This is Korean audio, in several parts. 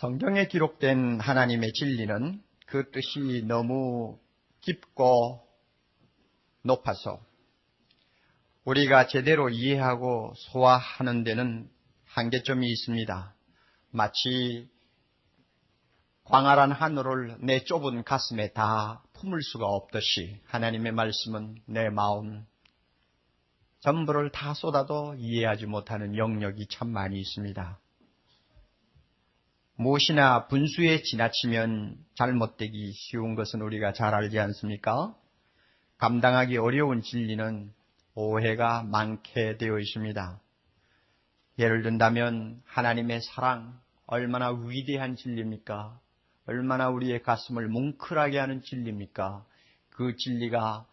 성경에 기록된 하나님의 진리는 그 뜻이 너무 깊고 높아서 우리가 제대로 이해하고 소화하는 데는 한계점이 있습니다. 마치 광활한 하늘을 내 좁은 가슴에 다 품을 수가 없듯이 하나님의 말씀은 내 마음 전부를 다 쏟아도 이해하지 못하는 영역이 참 많이 있습니다. 무엇이나 분수에 지나치면 잘못되기 쉬운 것은 우리가 잘 알지 않습니까? 감당하기 어려운 진리는 오해가 많게 되어 있습니다. 예를 든다면 하나님의 사랑, 얼마나 위대한 진리입니까? 얼마나 우리의 가슴을 뭉클하게 하는 진리입니까? 그 진리가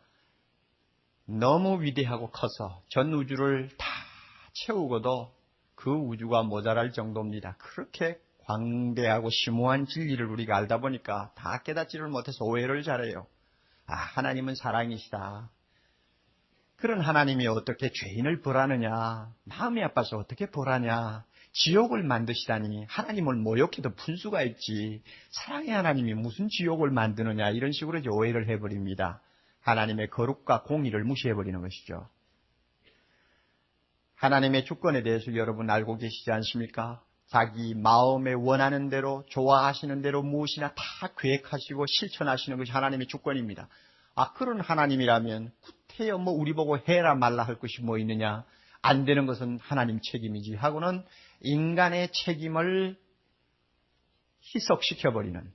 너무 위대하고 커서 전 우주를 다 채우고도 그 우주가 모자랄 정도입니다. 그렇게 광대하고 심오한 진리를 우리가 알다 보니까 다 깨닫지를 못해서 오해를 잘해요. 하나님은 사랑이시다. 그런 하나님이 어떻게 죄인을 벌하느냐, 마음이 아파서 어떻게 벌하냐, 지옥을 만드시다니 하나님을 모욕해도 분수가 있지 사랑의 하나님이 무슨 지옥을 만드느냐, 이런 식으로 이제 오해를 해버립니다. 하나님의 거룩과 공의를 무시해버리는 것이죠. 하나님의 주권에 대해서 여러분 알고 계시지 않습니까? 자기 마음에 원하는 대로, 좋아하시는 대로 무엇이나 다 계획하시고 실천하시는 것이 하나님의 주권입니다. 그런 하나님이라면 구태여 뭐 우리 보고 해라 말라 할 것이 뭐 있느냐, 안 되는 것은 하나님 책임이지 하고는 인간의 책임을 희석시켜버리는,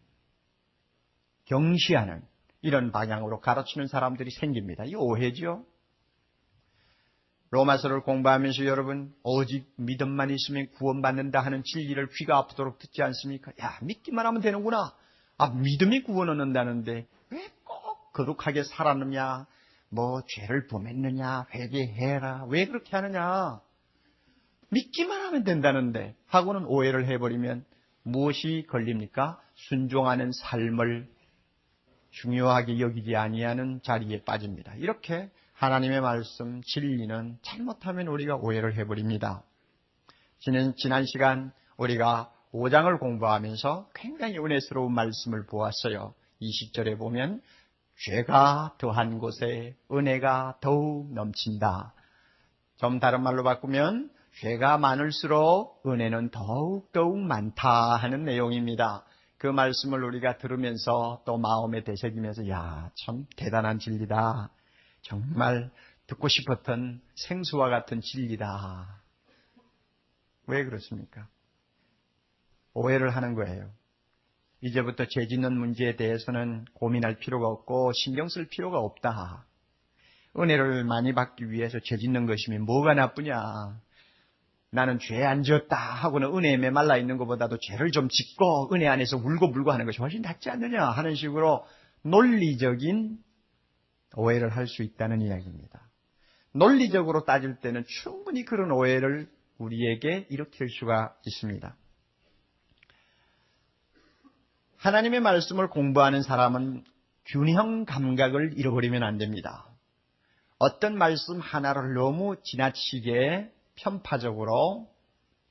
경시하는 이런 방향으로 가르치는 사람들이 생깁니다. 이 오해죠. 로마서를 공부하면서 여러분 오직 믿음만 있으면 구원받는다 하는 진리를 귀가 아프도록 듣지 않습니까? 믿기만 하면 되는구나. 믿음이 구원을 얻는다는데 왜 꼭 거룩하게 살았느냐, 뭐 죄를 범했느냐, 회개해라, 왜 그렇게 하느냐, 믿기만 하면 된다는데 하고는 오해를 해버리면 무엇이 걸립니까? 순종하는 삶을 중요하게 여기지 아니하는 자리에 빠집니다. 이렇게 하나님의 말씀, 진리는 잘못하면 우리가 오해를 해버립니다. 지난 시간 우리가 5장을 공부하면서 굉장히 은혜스러운 말씀을 보았어요. 20절에 보면 죄가 더한 곳에 은혜가 더욱 넘친다. 좀 다른 말로 바꾸면 죄가 많을수록 은혜는 더욱 많다 하는 내용입니다. 그 말씀을 우리가 들으면서 또 마음에 되새기면서 참 대단한 진리다. 정말 듣고 싶었던 생수와 같은 진리다. 왜 그렇습니까? 오해를 하는 거예요. 이제부터 죄 짓는 문제에 대해서는 고민할 필요가 없고 신경 쓸 필요가 없다. 은혜를 많이 받기 위해서 죄 짓는 것이면 뭐가 나쁘냐. 나는 죄 안 지었다 하고는 은혜에 메말라 있는 것보다도 죄를 좀 짓고 은혜 안에서 울고불고 하는 것이 훨씬 낫지 않느냐 하는 식으로 논리적인 오해를 할 수 있다는 이야기입니다. 논리적으로 따질 때는 충분히 그런 오해를 우리에게 일으킬 수가 있습니다. 하나님의 말씀을 공부하는 사람은 균형 감각을 잃어버리면 안 됩니다. 어떤 말씀 하나를 너무 지나치게 편파적으로,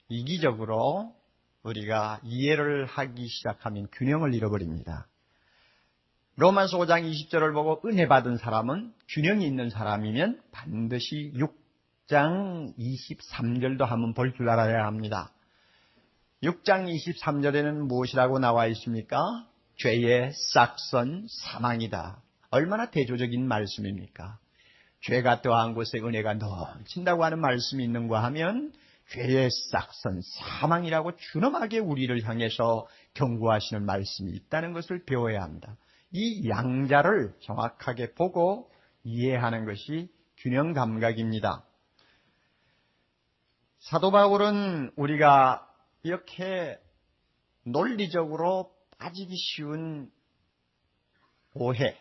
이기적으로 우리가 이해를 하기 시작하면 균형을 잃어버립니다. 로마서 5장 20절을 보고 은혜 받은 사람은 균형이 있는 사람이면 반드시 6장 23절도 한번 볼 줄 알아야 합니다. 6장 23절에는 무엇이라고 나와 있습니까? 죄의 싹선 사망이다. 얼마나 대조적인 말씀입니까? 죄가 더한 곳에 은혜가 넘친다고 하는 말씀이 있는가 하면 죄의 싹선 사망이라고 준엄하게 우리를 향해서 경고하시는 말씀이 있다는 것을 배워야 합니다. 이 양자를 정확하게 보고 이해하는 것이 균형 감각입니다. 사도 바울은 우리가 이렇게 논리적으로 빠지기 쉬운 오해,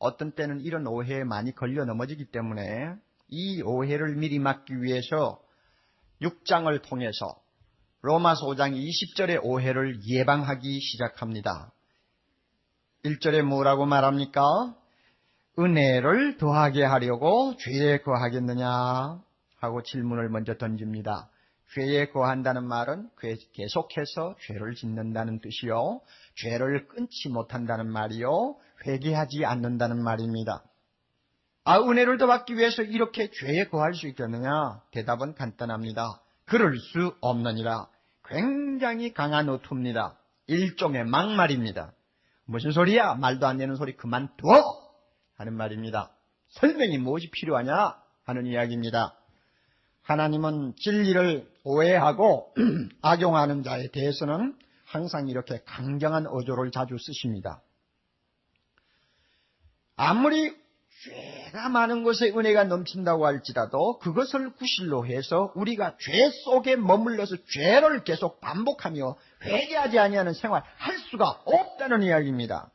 어떤 때는 이런 오해에 많이 걸려 넘어지기 때문에 이 오해를 미리 막기 위해서 6장을 통해서 로마서 5장 20절의 오해를 예방하기 시작합니다. 1절에 뭐라고 말합니까? 은혜를 더하게 하려고 죄에 거하겠느냐 하고 질문을 먼저 던집니다. 죄에 거한다는 말은 계속해서 죄를 짓는다는 뜻이요. 죄를 끊지 못한다는 말이요. 회개하지 않는다는 말입니다. 은혜를 더 받기 위해서 이렇게 죄에 거할 수 있겠느냐? 대답은 간단합니다. 그럴 수 없느니라. 굉장히 강한 어투입니다. 일종의 막말입니다. 무슨 소리야? 말도 안 되는 소리 그만둬! 하는 말입니다. 설명이 무엇이 필요하냐? 하는 이야기입니다. 하나님은 진리를 오해하고 악용하는 자에 대해서는 항상 이렇게 강경한 어조를 자주 쓰십니다. 아무리 죄가 많은 곳에 은혜가 넘친다고 할지라도 그것을 구실로 해서 우리가 죄 속에 머물러서 죄를 계속 반복하며 회개하지 아니하는 생활 할 수가 없다는 이야기입니다.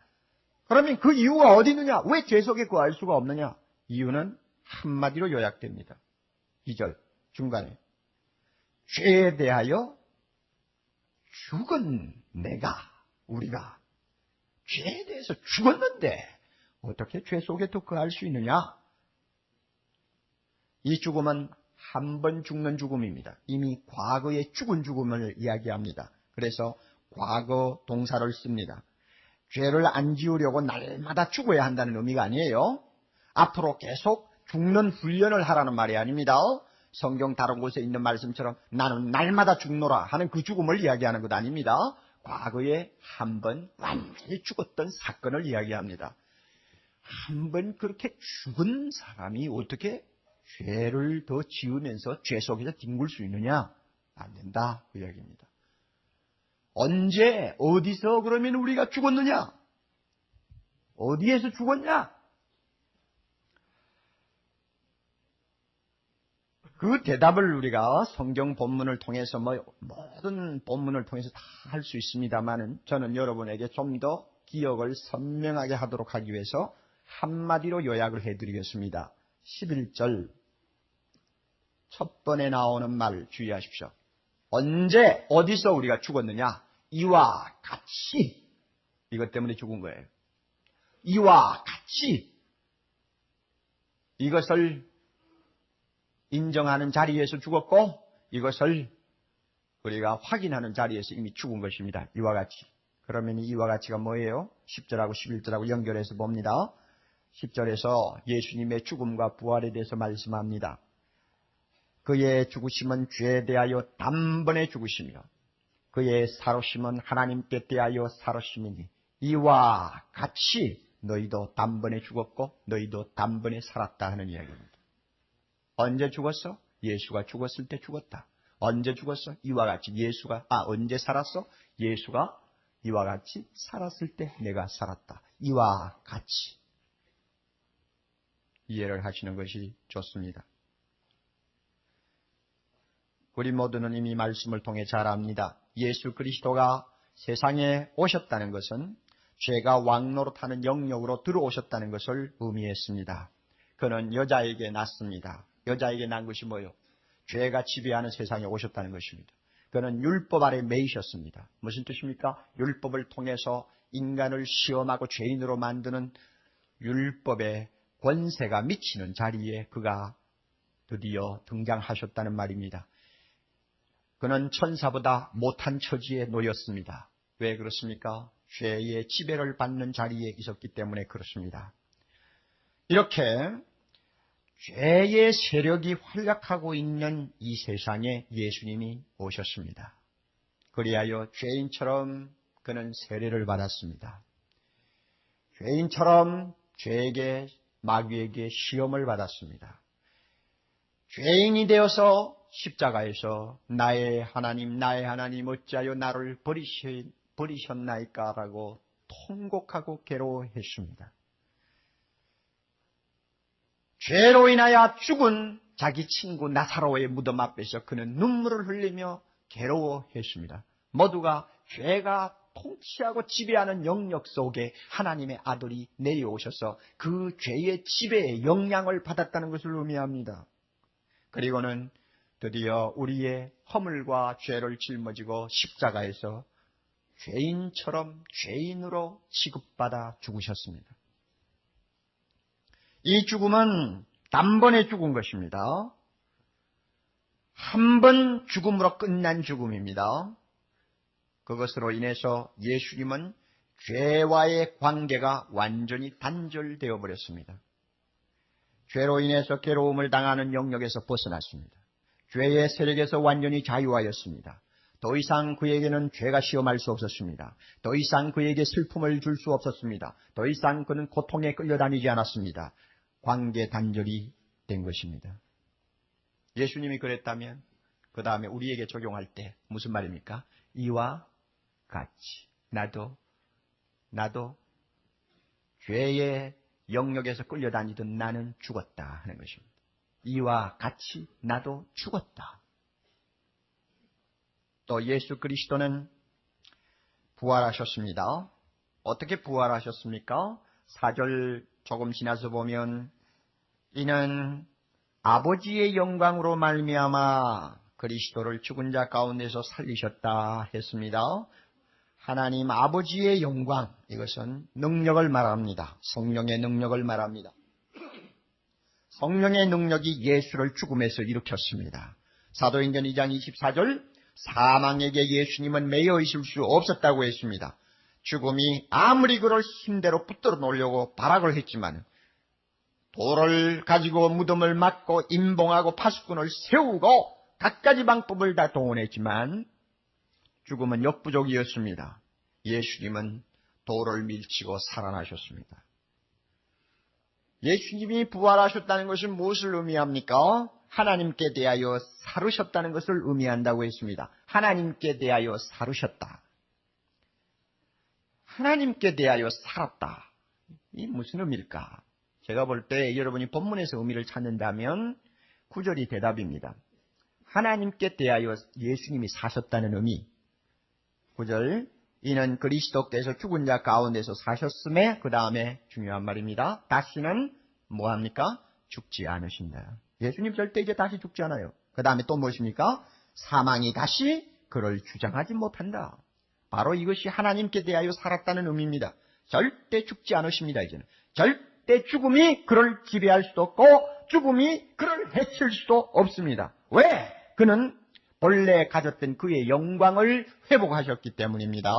그러면 그 이유가 어디 있느냐? 왜 죄 속에 거할 수가 없느냐? 이유는 한마디로 요약됩니다. 2절 중간에 죄에 대하여 죽은 우리가 죄에 대해서 죽었는데 어떻게 죄 속에 또 거할 수 있느냐? 이 죽음은 한 번 죽는 죽음입니다. 이미 과거에 죽은 죽음을 이야기합니다. 그래서 과거 동사를 씁니다. 죄를 안 지우려고 날마다 죽어야 한다는 의미가 아니에요. 앞으로 계속 죽는 훈련을 하라는 말이 아닙니다. 성경 다른 곳에 있는 말씀처럼 나는 날마다 죽노라 하는 그 죽음을 이야기하는 것 아닙니다. 과거에 한 번 완전히 죽었던 사건을 이야기합니다. 한 번 그렇게 죽은 사람이 어떻게 죄를 더 지으면서 죄 속에서 뒹굴 수 있느냐? 안 된다. 그 이야기입니다. 언제 어디서 그러면 우리가 죽었느냐? 어디에서 죽었냐? 그 대답을 우리가 성경 본문을 통해서 모든 본문을 통해서 다 할 수 있습니다만은 저는 여러분에게 좀 더 기억을 선명하게 하도록 하기 위해서 한마디로 요약을 해드리겠습니다. 11절 첫 번에 나오는 말 주의하십시오. 언제 어디서 우리가 죽었느냐? 이와 같이. 이것 때문에 죽은 거예요. 이와 같이. 이것을 인정하는 자리에서 죽었고 이것을 우리가 확인하는 자리에서 이미 죽은 것입니다. 이와 같이. 그러면 이와 같이가 뭐예요? 10절하고 11절하고 연결해서 봅니다. 10절에서 예수님의 죽음과 부활에 대해서 말씀합니다. 그의 죽으심은 죄에 대하여 단번에 죽으시며 그의 살으심은 하나님께 대하여 살으심이니 이와 같이 너희도 단번에 죽었고 너희도 단번에 살았다 하는 이야기입니다. 언제 죽었어? 예수가 죽었을 때 죽었다. 언제 죽었어? 이와 같이 언제 살았어? 예수가 이와 같이 살았을 때 내가 살았다. 이와 같이. 이해를 하시는 것이 좋습니다. 우리 모두는 이미 말씀을 통해 잘 압니다. 예수 그리스도가 세상에 오셨다는 것은 죄가 왕노릇하는 영역으로 들어오셨다는 것을 의미했습니다. 그는 여자에게 났습니다. 여자에게 난 것이 뭐예요? 죄가 지배하는 세상에 오셨다는 것입니다. 그는 율법 아래 매이셨습니다. 무슨 뜻입니까? 율법을 통해서 인간을 시험하고 죄인으로 만드는 율법의 권세가 미치는 자리에 그가 드디어 등장하셨다는 말입니다. 그는 천사보다 못한 처지에 놓였습니다. 왜 그렇습니까? 죄의 지배를 받는 자리에 있었기 때문에 그렇습니다. 이렇게 죄의 세력이 활약하고 있는 이 세상에 예수님이 오셨습니다. 그리하여 죄인처럼 그는 세례를 받았습니다. 죄인처럼 죄에게 마귀에게 시험을 받았습니다. 죄인이 되어서 십자가에서 나의 하나님 어찌하여 나를 버리셨나이까 라고 통곡하고 괴로워했습니다. 죄로 인하여 죽은 자기 친구 나사로의 무덤 앞에서 그는 눈물을 흘리며 괴로워했습니다. 모두가 죄가 통치하고 지배하는 영역 속에 하나님의 아들이 내려오셔서 그 죄의 지배의 영향을 받았다는 것을 의미합니다. 그리고는 드디어 우리의 허물과 죄를 짊어지고 십자가에서 죄인처럼 죄인으로 취급받아 죽으셨습니다. 이 죽음은 단번에 죽은 것입니다. 한 번 죽음으로 끝난 죽음입니다. 그것으로 인해서 예수님은 죄와의 관계가 완전히 단절되어 버렸습니다. 죄로 인해서 괴로움을 당하는 영역에서 벗어났습니다. 죄의 세력에서 완전히 자유하였습니다. 더 이상 그에게는 죄가 시험할 수 없었습니다. 더 이상 그에게 슬픔을 줄 수 없었습니다. 더 이상 그는 고통에 끌려다니지 않았습니다. 관계 단절이 된 것입니다. 예수님이 그랬다면 그 다음에 우리에게 적용할 때 무슨 말입니까? 이와 같이 나도 죄의 영역에서 끌려다니던 나는 죽었다 하는 것입니다. 이와 같이 나도 죽었다. 또 예수 그리스도는 부활하셨습니다. 어떻게 부활하셨습니까? 4절 조금 지나서 보면 이는 아버지의 영광으로 말미암아 그리스도를 죽은 자 가운데서 살리셨다 했습니다. 하나님 아버지의 영광, 이것은 능력을 말합니다. 성령의 능력을 말합니다. 성령의 능력이 예수를 죽음에서 일으켰습니다. 사도행전 2장 24절 사망에게 예수님은 매여 있을 수 없었다고 했습니다. 죽음이 아무리 그를 힘대로 붙들어 놓으려고 발악을 했지만 돌을 가지고 무덤을 막고 임봉하고 파수꾼을 세우고 갖가지 방법을 다 동원했지만 죽음은 역부족이었습니다. 예수님은 돌을 밀치고 살아나셨습니다. 예수님이 부활하셨다는 것은 무엇을 의미합니까? 하나님께 대하여 살으셨다는 것을 의미한다고 했습니다. 하나님께 대하여 살으셨다. 하나님께 대하여 살았다. 이 무슨 의미일까? 제가 볼 때 여러분이 본문에서 의미를 찾는다면 9절이 대답입니다. 하나님께 대하여 예수님이 사셨다는 의미. 9절 이는 그리스도께서 죽은 자 가운데서 사셨음에 그 다음에 중요한 말입니다. 다시는 뭐합니까? 죽지 않으신다. 예수님 절대 이제 다시 죽지 않아요. 그 다음에 또 무엇입니까? 사망이 다시 그를 주장하지 못한다. 바로 이것이 하나님께 대하여 살았다는 의미입니다. 절대 죽지 않으십니다. 이제는 절대 죽음이 그를 지배할 수도 없고 죽음이 그를 해칠 수도 없습니다. 왜? 그는 본래 가졌던 그의 영광을 회복하셨기 때문입니다.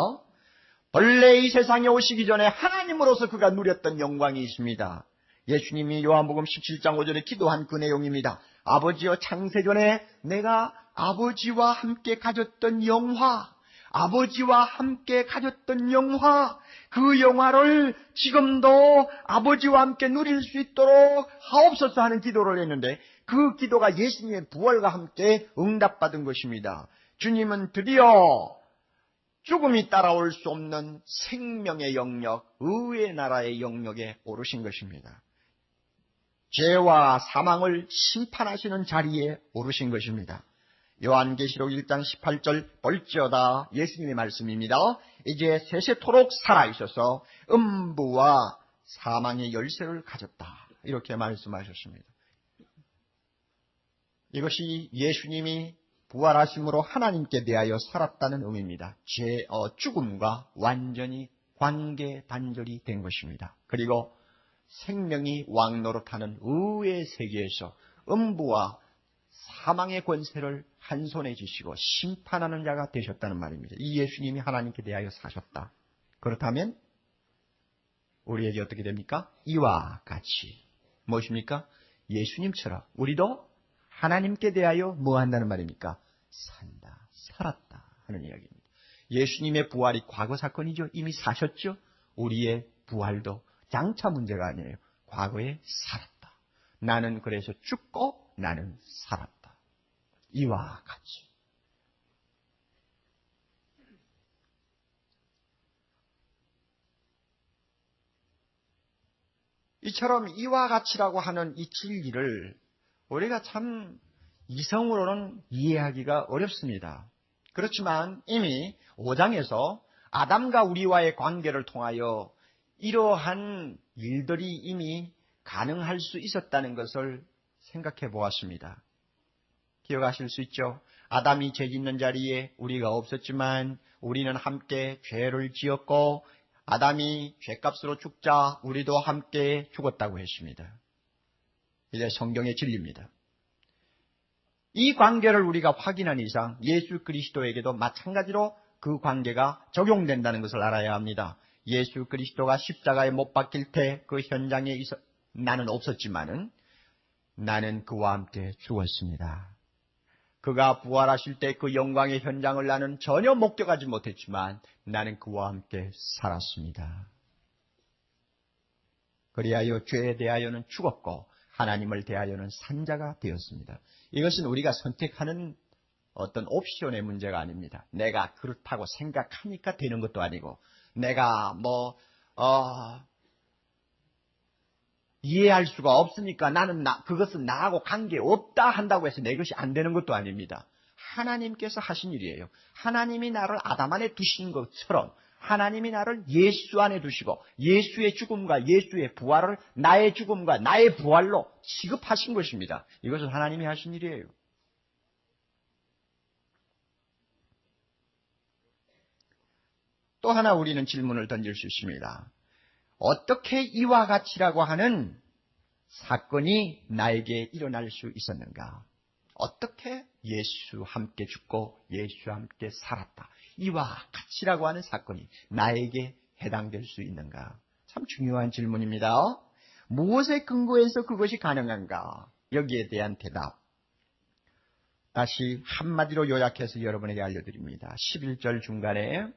본래 이 세상에 오시기 전에 하나님으로서 그가 누렸던 영광이 있습니다. 예수님이 요한복음 17장 5절에 기도한 그 내용입니다. 아버지여 창세전에 내가 아버지와 함께 가졌던 영화, 아버지와 함께 가졌던 영화, 그 영화를 지금도 아버지와 함께 누릴 수 있도록 하옵소서 하는 기도를 했는데 그 기도가 예수님의 부활과 함께 응답받은 것입니다. 주님은 드디어 죽음이 따라올 수 없는 생명의 영역, 의의 나라의 영역에 오르신 것입니다. 죄와 사망을 심판하시는 자리에 오르신 것입니다. 요한계시록 1장 18절 볼지어다 예수님의 말씀입니다. 이제 세세토록 살아있어서 음부와 사망의 열쇠를 가졌다. 이렇게 말씀하셨습니다. 이것이 예수님이 부활하심으로 하나님께 대하여 살았다는 의미입니다. 죽음과 완전히 관계 단절이 된 것입니다. 그리고 생명이 왕노릇하는 의의 세계에서 음부와 사망의 권세를 한 손에 쥐시고 심판하는 자가 되셨다는 말입니다. 이 예수님이 하나님께 대하여 사셨다. 그렇다면 우리에게 어떻게 됩니까? 이와 같이 무엇입니까? 예수님처럼 우리도 하나님께 대하여 뭐 한다는 말입니까? 산다, 살았다 하는 이야기입니다. 예수님의 부활이 과거 사건이죠. 이미 사셨죠. 우리의 부활도 장차 문제가 아니에요. 과거에 살았다. 나는 그래서 죽고 나는 살았다. 이와 같이. 이처럼 이와 같이라고 하는 이 진리를 우리가 참 이성으로는 이해하기가 어렵습니다. 그렇지만 이미 5장에서 아담과 우리와의 관계를 통하여 이러한 일들이 이미 가능할 수 있었다는 것을 생각해 보았습니다. 기억하실 수 있죠? 아담이 죄 짓는 자리에 우리가 없었지만 우리는 함께 죄를 지었고 아담이 죄값으로 죽자 우리도 함께 죽었다고 했습니다. 이제 성경의 진리입니다. 이 관계를 우리가 확인한 이상 예수 그리스도에게도 마찬가지로 그 관계가 적용된다는 것을 알아야 합니다. 예수 그리스도가 십자가에 못 박힐 때 그 현장에 나는 없었지만은 나는 그와 함께 죽었습니다. 그가 부활하실 때 그 영광의 현장을 나는 전혀 목격하지 못했지만 나는 그와 함께 살았습니다. 그리하여 죄에 대하여는 죽었고 하나님을 대하여는 산자가 되었습니다. 이것은 우리가 선택하는 어떤 옵션의 문제가 아닙니다. 내가 그렇다고 생각하니까 되는 것도 아니고 내가 이해할 수가 없으니까 나는 그것은 나하고 관계없다 한다고 해서 내 것이 안 되는 것도 아닙니다. 하나님께서 하신 일이에요. 하나님이 나를 아담 안에 두신 것처럼 하나님이 나를 예수 안에 두시고 예수의 죽음과 예수의 부활을 나의 죽음과 나의 부활로 취급하신 것입니다. 이것은 하나님이 하신 일이에요. 또 하나 우리는 질문을 던질 수 있습니다. 어떻게 이와 같이라고 하는 사건이 나에게 일어날 수 있었는가? 어떻게 예수 함께 죽고 예수 함께 살았다. 이와 같이라고 하는 사건이 나에게 해당될 수 있는가? 참 중요한 질문입니다. 무엇에 근거해서 그것이 가능한가? 여기에 대한 대답. 다시 한마디로 요약해서 여러분에게 알려드립니다. 11절 중간에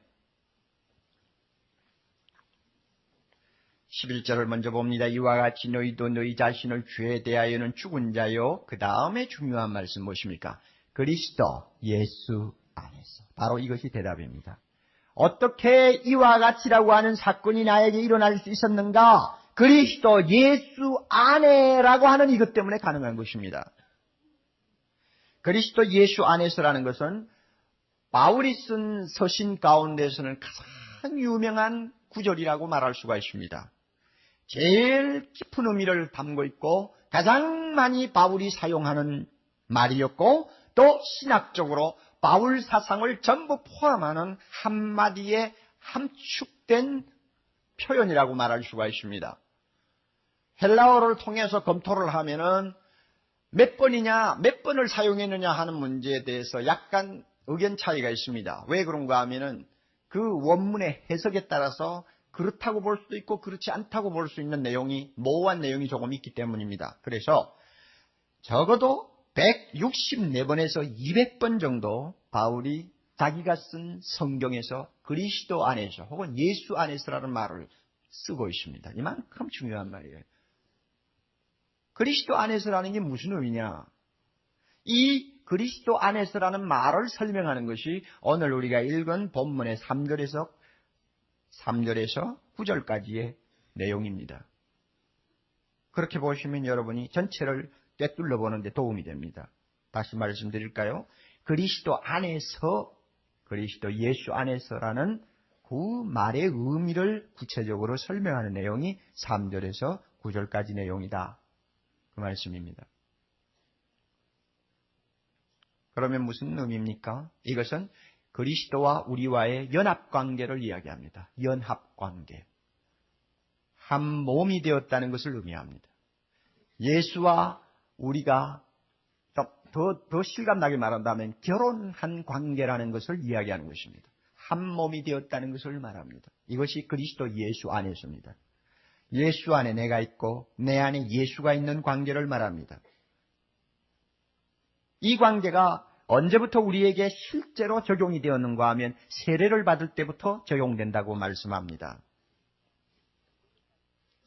11절을 먼저 봅니다. 이와 같이 너희도 너희 자신을 죄에 대하여는 죽은 자요. 그 다음에 중요한 말씀 무엇입니까? 그리스도 예수 안에서. 바로 이것이 대답입니다. 어떻게 이와 같이라고 하는 사건이 나에게 일어날 수 있었는가? 그리스도 예수 안에라고 하는 이것 때문에 가능한 것입니다. 그리스도 예수 안에서라는 것은 바울이 쓴 서신 가운데서는 가장 유명한 구절이라고 말할 수가 있습니다. 제일 깊은 의미를 담고 있고 가장 많이 바울이 사용하는 말이었고 또 신학적으로 바울 사상을 전부 포함하는 한마디에 함축된 표현이라고 말할 수가 있습니다. 헬라어를 통해서 검토를 하면은 몇 번을 사용했느냐 하는 문제에 대해서 약간 의견 차이가 있습니다. 왜 그런가 하면은 그 원문의 해석에 따라서 그렇다고 볼 수도 있고 그렇지 않다고 볼 수 있는 내용이 모호한 내용이 조금 있기 때문입니다. 그래서 적어도 164번에서 200번 정도 바울이 자기가 쓴 성경에서 그리스도 안에서 혹은 예수 안에서라는 말을 쓰고 있습니다. 이만큼 중요한 말이에요. 그리스도 안에서라는 게 무슨 의미냐? 이 그리스도 안에서라는 말을 설명하는 것이 오늘 우리가 읽은 본문의 3절에서 9절까지의 내용입니다. 그렇게 보시면 여러분이 전체를 꿰뚫려 보는데 도움이 됩니다. 다시 말씀드릴까요? 그리스도 안에서, 그리스도 예수 안에서라는 그 말의 의미를 구체적으로 설명하는 내용이 3절에서 9절까지 내용이다. 그 말씀입니다. 그러면 무슨 의미입니까? 이것은 그리스도와 우리와의 연합관계를 이야기합니다. 연합관계. 한 몸이 되었다는 것을 의미합니다. 예수와 우리가 더 실감나게 말한다면 결혼한 관계라는 것을 이야기하는 것입니다. 한 몸이 되었다는 것을 말합니다. 이것이 그리스도 예수 안에서입니다. 예수 안에 내가 있고 내 안에 예수가 있는 관계를 말합니다. 이 관계가 언제부터 우리에게 실제로 적용이 되었는가 하면 세례를 받을 때부터 적용된다고 말씀합니다.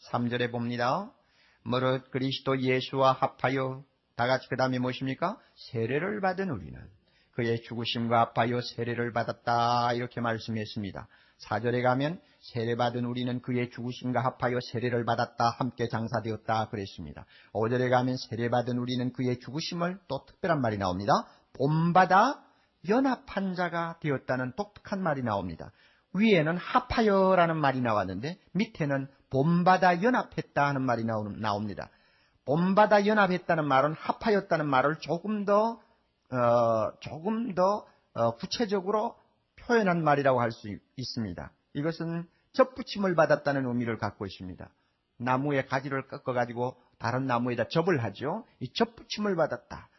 3절에 봅니다. 무릇 그리스도 예수와 합하여 다 같이 그 다음에 무엇입니까? 세례를 받은 우리는 그의 죽으심과 합하여 세례를 받았다 이렇게 말씀했습니다. 4절에 가면 세례받은 우리는 그의 죽으심과 합하여 세례를 받았다 함께 장사되었다 그랬습니다. 5절에 가면 세례받은 우리는 그의 죽으심을 또 특별한 말이 나옵니다. 본받아 연합한 자가 되었다는 독특한 말이 나옵니다. 위에는 합하여라는 말이 나왔는데 밑에는 본받아 연합했다 하는 말이 나옵니다. 본받아 연합했다는 말은 합하였다는 말을 조금 더 구체적으로 표현한 말이라고 할 수 있습니다. 이것은 접붙임을 받았다는 의미를 갖고 있습니다. 나무의 가지를 꺾어가지고 다른 나무에다 접을 하죠. 이 접붙임을 받았다.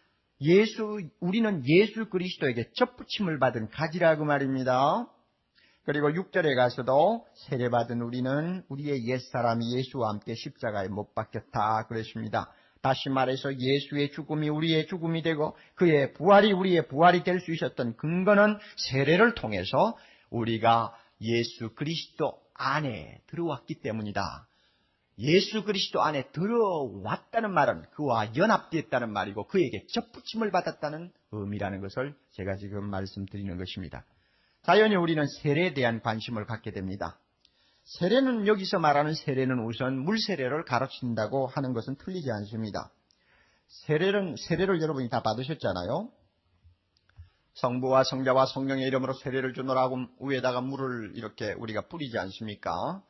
우리는 예수 그리스도에게 접붙임을 받은 가지라 그 말입니다. 그리고 6절에 가서도 세례받은 우리는 우리의 옛사람이 예수와 함께 십자가에 못 박혔다 그랬습니다. 다시 말해서 예수의 죽음이 우리의 죽음이 되고 그의 부활이 우리의 부활이 될 수 있었던 근거는 세례를 통해서 우리가 예수 그리스도 안에 들어왔기 때문이다. 예수 그리스도 안에 들어왔다는 말은 그와 연합되었다는 말이고 그에게 접붙임을 받았다는 의미라는 것을 제가 지금 말씀드리는 것입니다. 자연히 우리는 세례에 대한 관심을 갖게 됩니다. 세례는 여기서 말하는 세례는 우선 물세례를 가르친다고 하는 것은 틀리지 않습니다. 세례를 여러분이 다 받으셨잖아요. 성부와 성자와 성령의 이름으로 세례를 주노라고 위에다가 물을 이렇게 우리가 뿌리지 않습니까?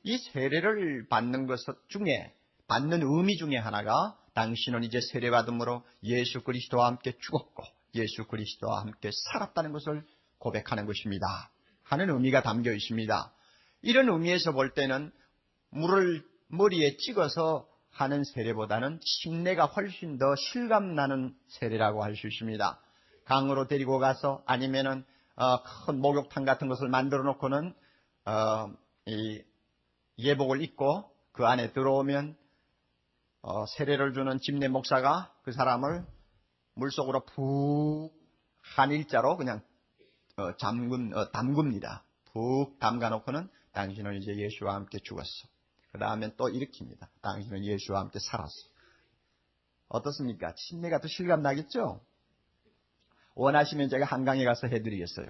이 세례를 받는 것 중에 받는 의미 중에 하나가 당신은 이제 세례받음으로 예수 그리스도와 함께 죽었고 예수 그리스도와 함께 살았다는 것을 고백하는 것입니다. 하는 의미가 담겨 있습니다. 이런 의미에서 볼 때는 물을 머리에 찍어서 하는 세례보다는 신내가 훨씬 더 실감나는 세례라고 할 수 있습니다. 강으로 데리고 가서 아니면은 큰 목욕탕 같은 것을 만들어 놓고는 이 예복을 입고 그 안에 들어오면 세례를 주는 집내 목사가 그 사람을 물속으로 푹 한 일자로 그냥 담굽니다. 푹 담가놓고는 당신은 이제 예수와 함께 죽었어. 그 다음에 또 일으킵니다. 당신은 예수와 함께 살았어. 어떻습니까? 신내가 더 실감나겠죠? 원하시면 제가 한강에 가서 해드리겠어요.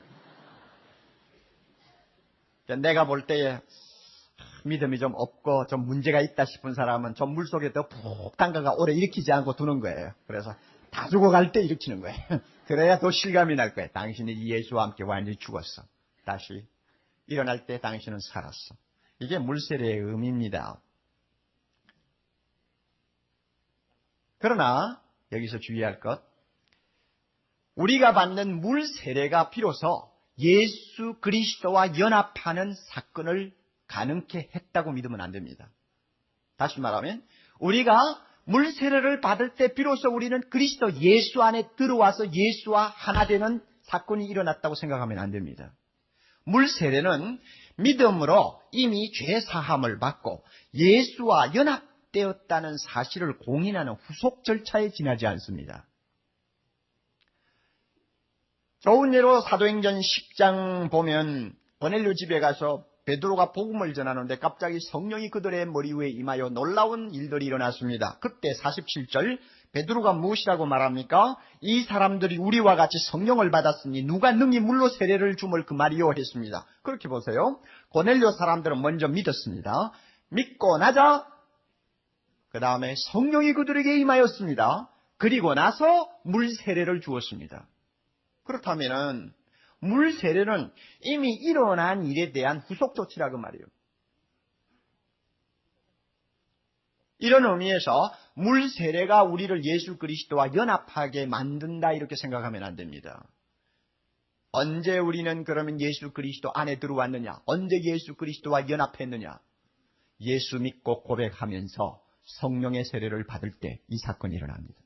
내가 볼 때에 믿음이 좀 없고 좀 문제가 있다 싶은 사람은 좀 물속에 더 푹 담가가 오래 일으키지 않고 두는 거예요. 그래서 다 죽어갈 때 일으키는 거예요. 그래야 더 실감이 날 거예요. 당신이 예수와 함께 완전히 죽었어. 다시 일어날 때 당신은 살았어. 이게 물세례의 의미입니다. 그러나 여기서 주의할 것, 우리가 받는 물세례가 비로소 예수 그리스도와 연합하는 사건을 가능케 했다고 믿으면 안 됩니다. 다시 말하면 우리가 물세례를 받을 때 비로소 우리는 그리스도 예수 안에 들어와서 예수와 하나 되는 사건이 일어났다고 생각하면 안 됩니다. 물세례는 믿음으로 이미 죄사함을 받고 예수와 연합되었다는 사실을 공인하는 후속 절차에 지나지 않습니다. 좋은 예로 사도행전 10장 보면 고넬료 집에 가서 베드로가 복음을 전하는데 갑자기 성령이 그들의 머리 위에 임하여 놀라운 일들이 일어났습니다. 그때 47절 베드로가 무엇이라고 말합니까? 이 사람들이 우리와 같이 성령을 받았으니 누가 능히 물로 세례를 줌을 그 말이요 했습니다. 그렇게 보세요. 고넬료 사람들은 먼저 믿었습니다. 믿고 나자 그 다음에 성령이 그들에게 임하였습니다. 그리고 나서 물 세례를 주었습니다. 그렇다면은 물 세례는 이미 일어난 일에 대한 후속 조치라고 말이에요. 이런 의미에서 물 세례가 우리를 예수 그리스도와 연합하게 만든다 이렇게 생각하면 안 됩니다. 언제 우리는 그러면 예수 그리스도 안에 들어왔느냐? 언제 예수 그리스도와 연합했느냐? 예수 믿고 고백하면서 성령의 세례를 받을 때 이 사건이 일어납니다.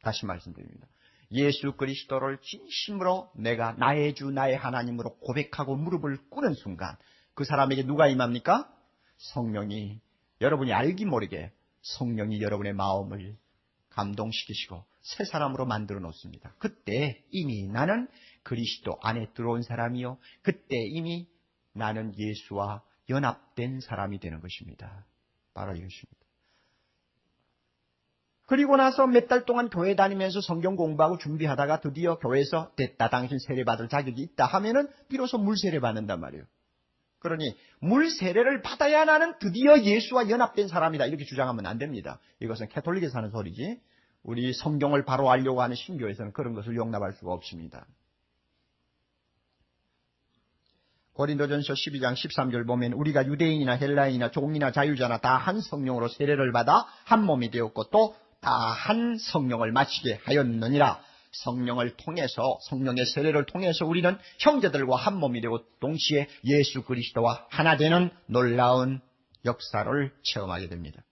다시 말씀드립니다. 예수 그리스도를 진심으로 내가 나의 주 나의 하나님으로 고백하고 무릎을 꿇은 순간 그 사람에게 누가 임합니까? 성령이 여러분이 알기 모르게 성령이 여러분의 마음을 감동시키시고 새 사람으로 만들어 놓습니다. 그때 이미 나는 그리스도 안에 들어온 사람이요. 그때 이미 나는 예수와 연합된 사람이 되는 것입니다. 바로 이것입니다. 그리고 나서 몇 달 동안 교회 다니면서 성경 공부하고 준비하다가 드디어 교회에서 됐다. 당신 세례받을 자격이 있다 하면은 비로소 물세례 받는단 말이에요. 그러니 물세례를 받아야 나는 드디어 예수와 연합된 사람이다. 이렇게 주장하면 안 됩니다. 이것은 캐톨릭에서 하는 소리지. 우리 성경을 바로 알려고 하는 신교에서는 그런 것을 용납할 수가 없습니다. 고린도전서 12장 13절 보면 우리가 유대인이나 헬라인이나 종이나 자유자나 다 한 성령으로 세례를 받아 한 몸이 되었고 또 다 한 성령을 마시게 하였느니라. 성령을 통해서 성령의 세례를 통해서 우리는 형제들과 한 몸이 되고 동시에 예수 그리스도와 하나 되는 놀라운 역사를 체험하게 됩니다.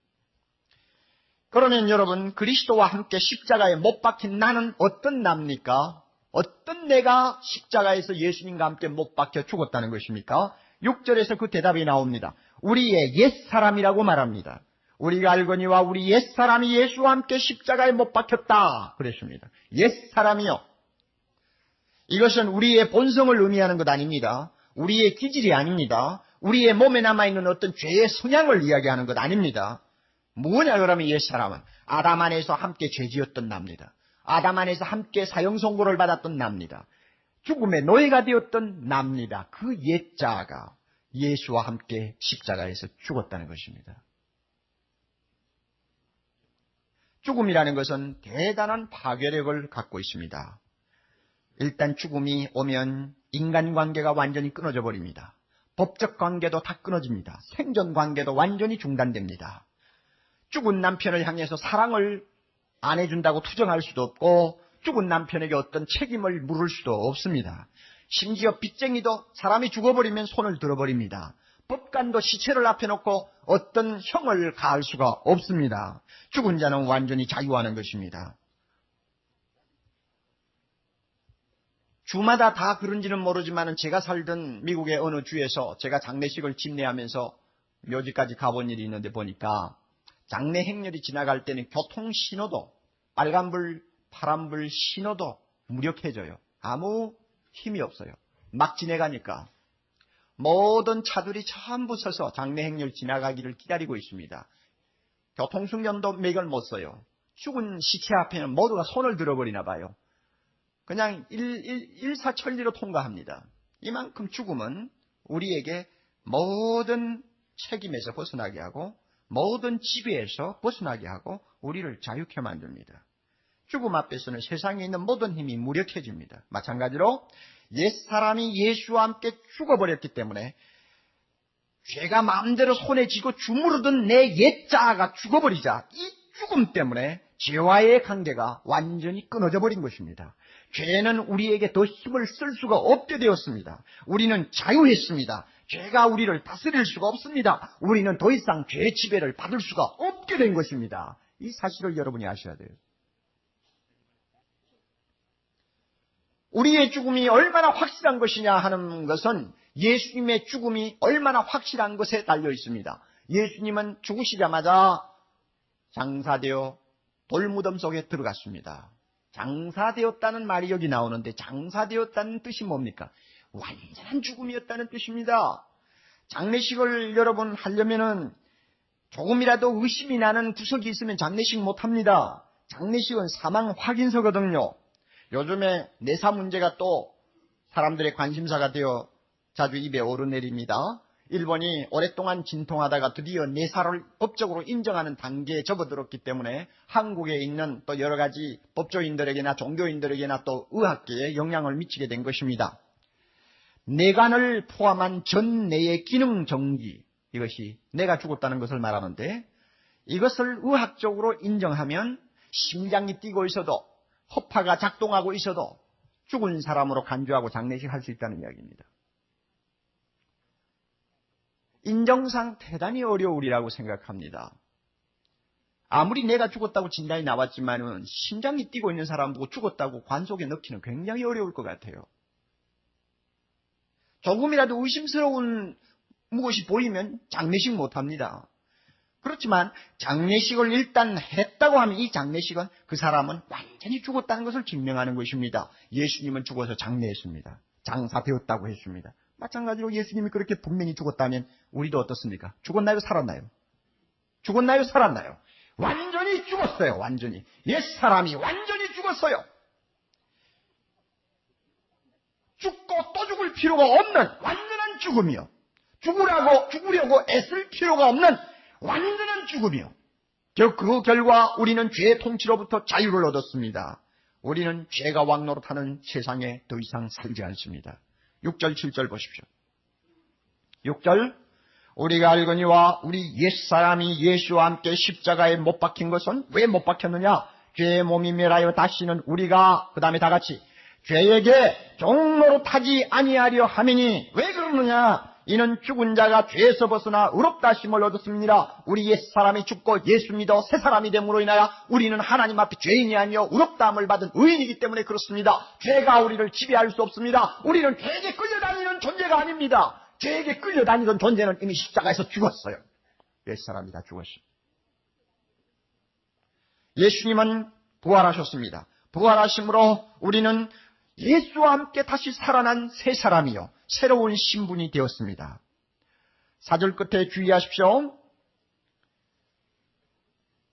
그러면 여러분, 그리스도와 함께 십자가에 못 박힌 나는 어떤 납니까? 어떤 내가 십자가에서 예수님과 함께 못 박혀 죽었다는 것입니까? 6절에서 그 대답이 나옵니다. 우리의 옛사람이라고 말합니다. 우리가 알거니와 우리 옛사람이 예수와 함께 십자가에 못 박혔다 그랬습니다. 옛사람이요. 이것은 우리의 본성을 의미하는 것 아닙니다. 우리의 기질이 아닙니다. 우리의 몸에 남아있는 어떤 죄의 성향을 이야기하는 것 아닙니다. 뭐냐 그러면 옛사람은 아담 안에서 함께 죄지었던 납니다. 아담 안에서 함께 사형선고를 받았던 납니다. 죽음의 노예가 되었던 납니다. 그 옛자가 예수와 함께 십자가에서 죽었다는 것입니다. 죽음이라는 것은 대단한 파괴력을 갖고 있습니다. 일단 죽음이 오면 인간관계가 완전히 끊어져 버립니다. 법적 관계도 다 끊어집니다. 생존 관계도 완전히 중단됩니다. 죽은 남편을 향해서 사랑을 안 해준다고 투정할 수도 없고 죽은 남편에게 어떤 책임을 물을 수도 없습니다. 심지어 빚쟁이도 사람이 죽어버리면 손을 들어버립니다. 법관도 시체를 앞에 놓고 어떤 형을 가할 수가 없습니다. 죽은 자는 완전히 자유하는 것입니다. 주마다 다 그런지는 모르지만 제가 살던 미국의 어느 주에서 제가 장례식을 집례하면서 묘지까지 가본 일이 있는데 보니까 장례 행렬이 지나갈 때는 교통신호도 빨간불, 파란불 신호도 무력해져요. 아무 힘이 없어요. 막 지나가니까 모든 차들이 전부 서서 장례 행렬 지나가기를 기다리고 있습니다. 교통승전도 맥을 못 써요. 죽은 시체 앞에는 모두가 손을 들어버리나 봐요. 그냥 일사천리로 통과합니다. 이만큼 죽음은 우리에게 모든 책임에서 벗어나게 하고 모든 지배에서 벗어나게 하고 우리를 자유케 만듭니다. 죽음 앞에서는 세상에 있는 모든 힘이 무력해집니다. 마찬가지로 옛사람이 예수와 함께 죽어버렸기 때문에 죄가 마음대로 손에 쥐고 주무르던 내 옛자아가 죽어버리자 이 죽음 때문에 죄와의 관계가 완전히 끊어져 버린 것입니다. 죄는 우리에게 더 힘을 쓸 수가 없게 되었습니다. 우리는 자유했습니다. 죄가 우리를 다스릴 수가 없습니다. 우리는 더 이상 죄의 지배를 받을 수가 없게 된 것입니다. 이 사실을 여러분이 아셔야 돼요. 우리의 죽음이 얼마나 확실한 것이냐 하는 것은 예수님의 죽음이 얼마나 확실한 것에 달려 있습니다. 예수님은 죽으시자마자 장사되어 돌무덤 속에 들어갔습니다. 장사되었다는 말이 여기 나오는데 장사되었다는 뜻이 뭡니까? 완전한 죽음이었다는 뜻입니다. 장례식을 여러분 하려면은 조금이라도 의심이 나는 구석이 있으면 장례식 못합니다. 장례식은 사망 확인서거든요. 요즘에 내사 문제가 또 사람들의 관심사가 되어 자주 입에 오르내립니다. 일본이 오랫동안 진통하다가 드디어 내사를 법적으로 인정하는 단계에 접어들었기 때문에 한국에 있는 또 여러 가지 법조인들에게나 종교인들에게나 또 의학계에 영향을 미치게 된 것입니다. 뇌관을 포함한 전뇌의 기능 정지, 이것이 내가 죽었다는 것을 말하는데 이것을 의학적으로 인정하면 심장이 뛰고 있어도 허파가 작동하고 있어도 죽은 사람으로 간주하고 장례식 할 수 있다는 이야기입니다. 인정상 대단히 어려우리라고 생각합니다. 아무리 내가 죽었다고 진단이 나왔지만은 심장이 뛰고 있는 사람 보고 죽었다고 관속에 넣기는 굉장히 어려울 것 같아요. 조금이라도 의심스러운 무엇이 보이면 장례식 못합니다. 그렇지만 장례식을 일단 했다고 하면 이 장례식은 그 사람은 완전히 죽었다는 것을 증명하는 것입니다. 예수님은 죽어서 장례했습니다. 장사되었다고 했습니다. 마찬가지로 예수님이 그렇게 분명히 죽었다면 우리도 어떻습니까? 죽었나요? 살았나요? 죽었나요? 살았나요? 완전히 죽었어요. 완전히. 옛사람이 완전히 죽었어요. 죽고 또 죽을 필요가 없는 완전한 죽음이요. 죽으려고 애쓸 필요가 없는 완전한 죽음이요. 즉 그 결과 우리는 죄의 통치로부터 자유를 얻었습니다. 우리는 죄가 왕노릇하는 세상에 더 이상 살지 않습니다. 6절 7절 보십시오. 6절 우리가 알거니와 우리 옛사람이 예수와 함께 십자가에 못 박힌 것은 왜 못 박혔느냐? 죄의 몸이 멸하여 다시는 우리가 그 다음에 다같이 죄에게 종노릇하지 아니하려 하매니 왜 그러느냐? 이는 죽은 자가 죄에서 벗어나 의롭다 하심을 얻었습니다. 우리 옛사람이 죽고 예수 믿어 새 사람이 됨으로 인하여 우리는 하나님 앞에 죄인이 아니요 의롭다함을 받은 의인이기 때문에 그렇습니다. 죄가 우리를 지배할 수 없습니다. 우리는 죄에게 끌려다니는 존재가 아닙니다. 죄에게 끌려다니던 존재는 이미 십자가에서 죽었어요. 옛사람이 다 죽었습니다. 예수님은 부활하셨습니다. 부활하심으로 우리는 예수와 함께 다시 살아난 새 사람이요 새로운 신분이 되었습니다. 4절 끝에 주의하십시오.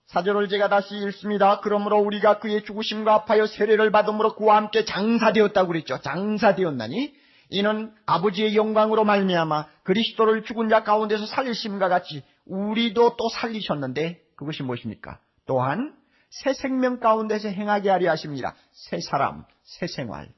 4절을 제가 다시 읽습니다. 그러므로 우리가 그의 죽으심과 합하여 세례를 받음으로 그와 함께 장사되었다고 그랬죠. 장사되었나니 이는 아버지의 영광으로 말미암아 그리스도를 죽은 자 가운데서 살리심과 같이 우리도 또 살리셨는데 그것이 무엇입니까? 또한 새 생명 가운데서 행하게 하려 하십니다. 새 사람, 새 생활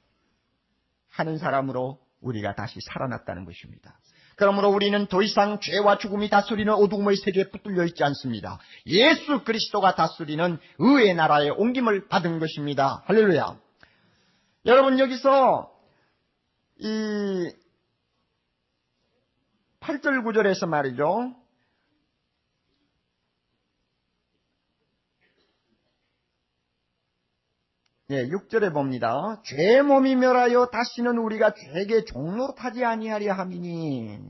하는 사람으로 우리가 다시 살아났다는 것입니다. 그러므로 우리는 더 이상 죄와 죽음이 다스리는 어둠의 세계에 붙들려 있지 않습니다. 예수 그리스도가 다스리는 의의 나라에 옮김을 받은 것입니다. 할렐루야. 여러분 여기서 이 8절 9절에서 말이죠. 예, 6절에 봅니다. 죄의 몸이 멸하여 다시는 우리가 죄에게 종노릇하지 아니하려 함이니.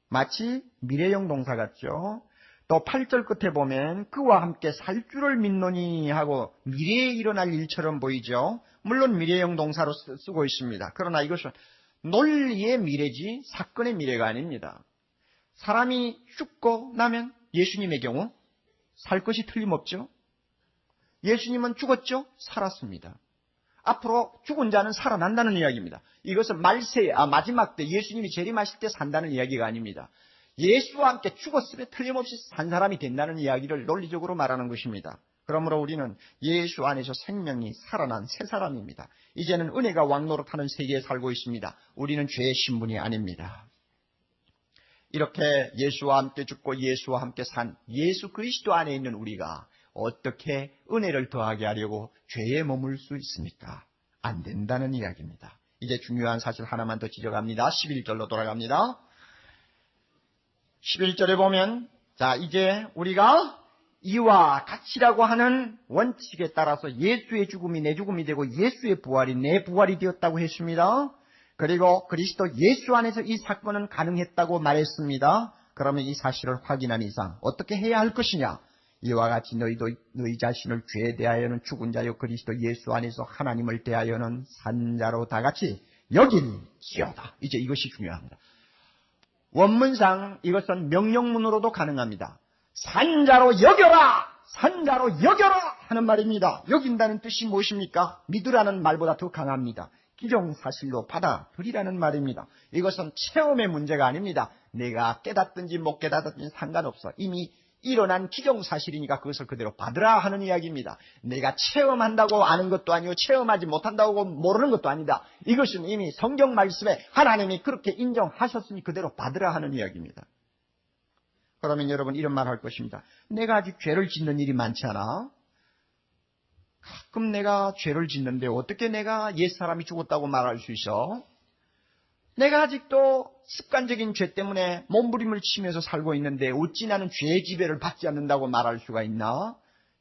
마치 미래형 동사 같죠. 또 8절 끝에 보면 그와 함께 살 줄을 믿노니 하고 미래에 일어날 일처럼 보이죠. 물론 미래형 동사로 쓰고 있습니다. 그러나 이것은 논리의 미래지 사건의 미래가 아닙니다. 사람이 죽고 나면 예수님의 경우 살 것이 틀림없죠. 예수님은 죽었죠? 살았습니다. 앞으로 죽은 자는 살아난다는 이야기입니다. 이것은 마지막 때 예수님이 재림하실 때 산다는 이야기가 아닙니다. 예수와 함께 죽었으면 틀림없이 산 사람이 된다는 이야기를 논리적으로 말하는 것입니다. 그러므로 우리는 예수 안에서 생명이 살아난 새 사람입니다. 이제는 은혜가 왕노릇하는 세계에 살고 있습니다. 우리는 죄의 신분이 아닙니다. 이렇게 예수와 함께 죽고 예수와 함께 산 예수 그리스도 안에 있는 우리가 어떻게 은혜를 더하게 하려고 죄에 머물 수 있습니까? 안 된다는 이야기입니다. 이제 중요한 사실 하나만 더 지적합니다. 11절로 돌아갑니다. 11절에 보면 자 이제 우리가 이와 같이라고 하는 원칙에 따라서 예수의 죽음이 내 죽음이 되고 예수의 부활이 내 부활이 되었다고 했습니다. 그리고 그리스도 예수 안에서 이 사건은 가능했다고 말했습니다. 그러면 이 사실을 확인한 이상 어떻게 해야 할 것이냐? 이와 같이 너희도 너희 자신을 죄에 대하여는 죽은 자요 그리스도 예수 안에서 하나님을 대하여는 산 자로 다같이 여길지어다. 이제 이것이 중요합니다. 원문상 이것은 명령문으로도 가능합니다. 산 자로 여겨라! 산 자로 여겨라! 하는 말입니다. 여긴다는 뜻이 무엇입니까? 믿으라는 말보다 더 강합니다. 기정사실로 받아들이라는 말입니다. 이것은 체험의 문제가 아닙니다. 내가 깨닫든지 못 깨닫든지 상관없어. 이미 일어난 기정사실이니까 그것을 그대로 받으라 하는 이야기입니다. 내가 체험한다고 아는 것도 아니고 체험하지 못한다고 모르는 것도 아니다. 이것은 이미 성경 말씀에 하나님이 그렇게 인정하셨으니 그대로 받으라 하는 이야기입니다. 그러면 여러분 이런 말 할 것입니다. 내가 아직 죄를 짓는 일이 많지 않아? 가끔 내가 죄를 짓는데 어떻게 내가 옛사람이 죽었다고 말할 수 있어? 내가 아직도 습관적인 죄 때문에 몸부림을 치면서 살고 있는데 어찌 나는 죄의 지배를 받지 않는다고 말할 수가 있나?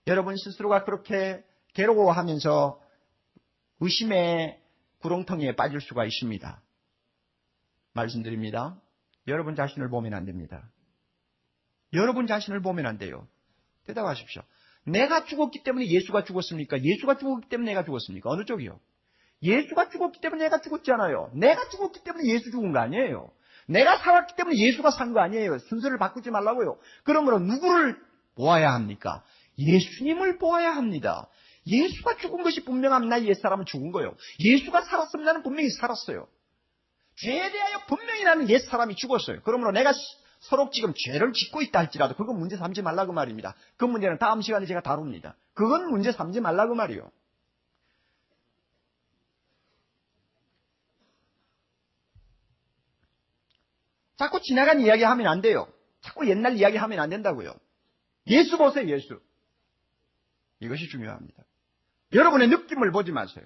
여러분 스스로가 그렇게 괴로워하면서 의심의 구렁텅이에 빠질 수가 있습니다. 말씀드립니다. 여러분 자신을 보면 안 됩니다. 여러분 자신을 보면 안 돼요. 대답하십시오. 내가 죽었기 때문에 예수가 죽었습니까? 예수가 죽었기 때문에 내가 죽었습니까? 어느 쪽이요? 예수가 죽었기 때문에 내가 죽었잖아요. 내가 죽었기 때문에 예수 죽은 거 아니에요. 내가 살았기 때문에 예수가 산 거 아니에요. 순서를 바꾸지 말라고요. 그러므로 누구를 보아야 합니까? 예수님을 보아야 합니다. 예수가 죽은 것이 분명하면 나 옛사람은 죽은 거예요. 예수가 살았으면 나는 분명히 살았어요. 죄에 대하여 분명히 나는 옛사람이 죽었어요. 그러므로 내가 서로 지금 죄를 짓고 있다 할지라도 그건 문제 삼지 말라 그 말입니다. 그 문제는 다음 시간에 제가 다룹니다. 그건 문제 삼지 말라 그 말이요. 자꾸 지나간 이야기 하면 안 돼요. 자꾸 옛날 이야기 하면 안 된다고요. 예수 보세요, 예수. 이것이 중요합니다. 여러분의 느낌을 보지 마세요.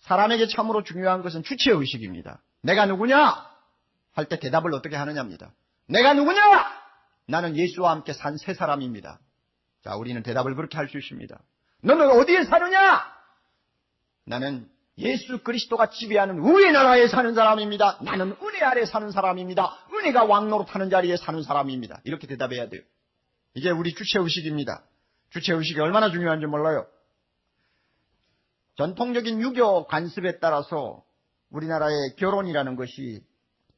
사람에게 참으로 중요한 것은 주체의식입니다. 내가 누구냐? 할 때 대답을 어떻게 하느냐입니다. 내가 누구냐? 나는 예수와 함께 산 새 사람입니다. 자, 우리는 대답을 그렇게 할 수 있습니다. 너는 어디에 사느냐? 나는 예수 그리스도가 지배하는 의의 나라에 사는 사람입니다. 나는 은혜 아래 사는 사람입니다. 은혜가 왕노릇하는 자리에 사는 사람입니다. 이렇게 대답해야 돼요. 이게 우리 주체의식입니다. 주체의식이 얼마나 중요한지 몰라요. 전통적인 유교 관습에 따라서 우리나라의 결혼이라는 것이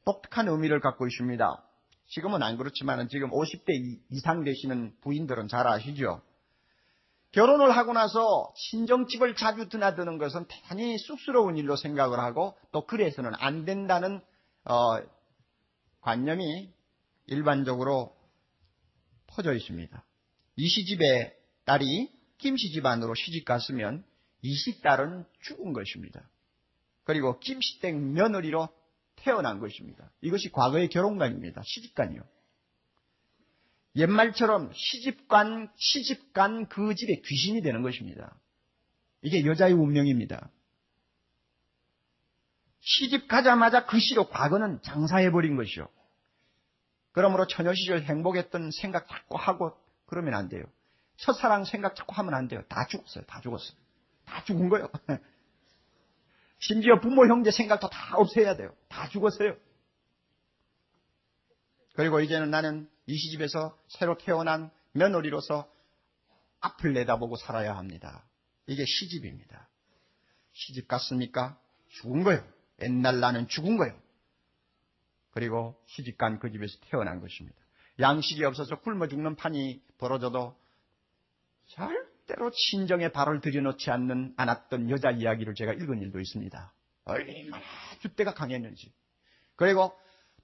독특한 의미를 갖고 있습니다. 지금은 안 그렇지만 지금 50대 이상 되시는 부인들은 잘 아시죠? 결혼을 하고 나서 친정집을 자주 드나드는 것은 대단히 쑥스러운 일로 생각을 하고 또 그래서는 안 된다는 관념이 일반적으로 퍼져 있습니다. 이 시집의 딸이 김씨 집안으로 시집 갔으면 이 시딸은 죽은 것입니다. 그리고 김씨댁 며느리로 태어난 것입니다. 이것이 과거의 결혼관입니다. 시집관이요. 옛말처럼 시집간 그 집에 귀신이 되는 것입니다. 이게 여자의 운명입니다. 시집 가자마자 그 시로 과거는 장사해버린 것이요. 그러므로 처녀 시절 행복했던 생각 자꾸 하고 그러면 안 돼요. 첫사랑 생각 자꾸 하면 안 돼요. 다 죽었어요. 다 죽었어요. 다 죽은 거예요. 심지어 부모 형제 생각도 다 없애야 돼요. 다 죽었어요. 그리고 이제는 나는 이 시집에서 새로 태어난 며느리로서 앞을 내다보고 살아야 합니다. 이게 시집입니다. 시집 갔습니까? 죽은 거예요. 옛날 나는 죽은 거예요. 그리고 시집간 그 집에서 태어난 것입니다. 양식이 없어서 굶어 죽는 판이 벌어져도 절대로 친정에 발을 들여놓지 않았던 여자 이야기를 제가 읽은 일도 있습니다. 얼마나 줏대가 강했는지. 그리고